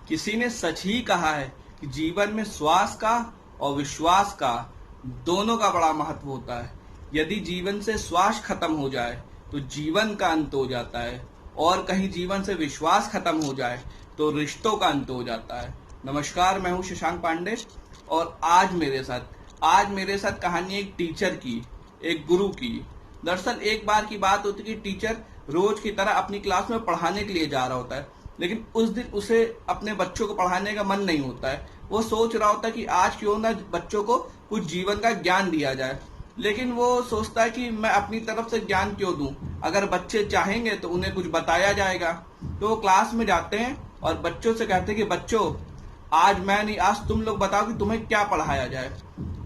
किसी ने सच ही कहा है कि जीवन में श्वास का और विश्वास का दोनों का बड़ा महत्व होता है। यदि जीवन से श्वास खत्म हो जाए तो जीवन का अंत हो जाता है, और कहीं जीवन से विश्वास खत्म हो जाए तो रिश्तों का अंत हो जाता है। नमस्कार, मैं हूं शशांक पांडे और आज मेरे साथ कहानी एक टीचर की, एक गुरु की। दरअसल एक बार की बात होती है कि टीचर रोज की तरह अपनी क्लास में पढ़ाने के लिए जा रहा होता है, लेकिन उस दिन उसे अपने बच्चों को पढ़ाने का मन नहीं होता है। वो सोच रहा होता है कि आज क्यों ना बच्चों को कुछ जीवन का ज्ञान दिया जाए, लेकिन वो सोचता है कि मैं अपनी तरफ से ज्ञान क्यों दूं, अगर बच्चे चाहेंगे तो उन्हें कुछ बताया जाएगा। तो वो क्लास में जाते हैं और बच्चों से कहते हैं कि बच्चों, आज मैं नहीं, आज तुम लोग बताओ कि तुम्हें क्या पढ़ाया जाए।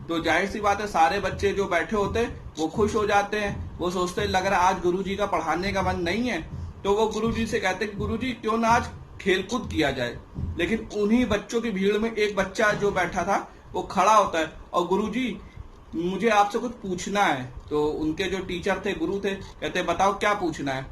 तो जाहिर सी बात है, सारे बच्चे जो बैठे होते हैं वो खुश हो जाते हैं। वो सोचते हैं लग रहा है आज गुरुजी का पढ़ाने का मन नहीं है, तो वो गुरुजी से कहते हैं गुरुजी क्यों ना आज खेलकूद किया जाए। लेकिन उन्हीं बच्चों की भीड़ में एक बच्चा जो बैठा था वो खड़ा होता है और गुरुजी मुझे आपसे कुछ पूछना है। तो उनके जो टीचर थे, गुरु थे, कहते बताओ क्या पूछना है।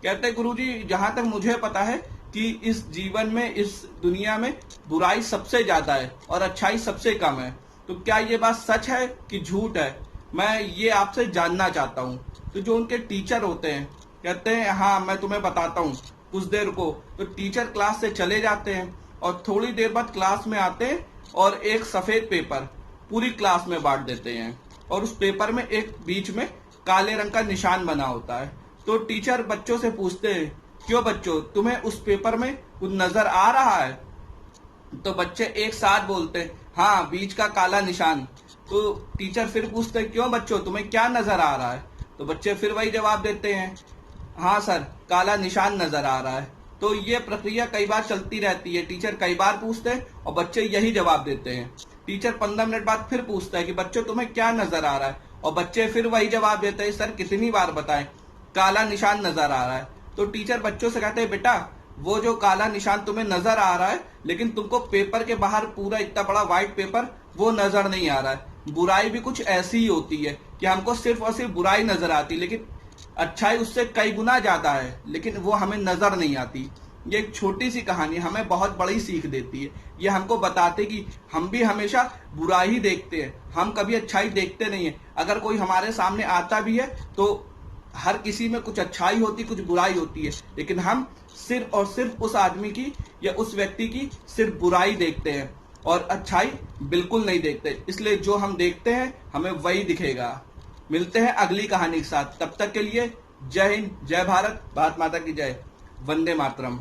कहते गुरुजी जहां तक मुझे पता है कि इस जीवन में, इस दुनिया में बुराई सबसे ज्यादा है और अच्छाई सबसे कम है, तो क्या ये बात सच है कि झूठ है, मैं ये आपसे जानना चाहता हूँ। तो जो उनके टीचर होते हैं कहते हैं हाँ मैं तुम्हें बताता हूँ, कुछ देर रुको। तो टीचर क्लास से चले जाते हैं और थोड़ी देर बाद क्लास में आते हैं और एक सफेद पेपर पूरी क्लास में बांट देते हैं, और उस पेपर में एक बीच में काले रंग का निशान बना होता है। तो टीचर बच्चों से पूछते हैं क्यों बच्चों, तुम्हें उस पेपर में कुछ नजर आ रहा है? तो बच्चे एक साथ बोलते हैं हाँ, बीच का काला निशान। तो टीचर फिर पूछते हैं क्यों बच्चों, तुम्हें क्या नजर आ रहा है? तो बच्चे फिर वही जवाब देते हैं हाँ सर, काला निशान नजर आ रहा है। तो ये प्रक्रिया कई बार चलती रहती है। टीचर कई बार पूछते हैं और बच्चे यही जवाब देते हैं। टीचर 15 मिनट बाद फिर पूछता है कि बच्चों तुम्हें क्या नजर आ रहा है, और बच्चे फिर वही जवाब देते हैं सर कितनी बार बताएं, काला निशान नजर आ रहा है। तो टीचर बच्चों से कहते हैं बेटा, वो जो काला निशान तुम्हें नजर आ रहा है, लेकिन तुमको पेपर के बाहर पूरा इतना बड़ा व्हाइट पेपर वो नजर नहीं आ रहा है। बुराई भी कुछ ऐसी ही होती है कि हमको सिर्फ और सिर्फ बुराई नजर आती, लेकिन अच्छाई उससे कई गुना ज्यादा है, लेकिन वो हमें नजर नहीं आती। ये एक छोटी सी कहानी हमें बहुत बड़ी सीख देती है। ये हमको बताते कि हम भी हमेशा बुराई ही देखते हैं, हम कभी अच्छाई देखते नहीं है। अगर कोई हमारे सामने आता भी है तो हर किसी में कुछ अच्छाई होती, कुछ बुराई होती है, लेकिन हम सिर्फ और सिर्फ उस आदमी की या उस व्यक्ति की सिर्फ बुराई देखते हैं और अच्छाई बिल्कुल नहीं देखते। इसलिए जो हम देखते हैं हमें वही दिखेगा। मिलते हैं अगली कहानी के साथ, तब तक के लिए जय हिंद, जय भारत, भारत माता की जय, वंदे मातरम।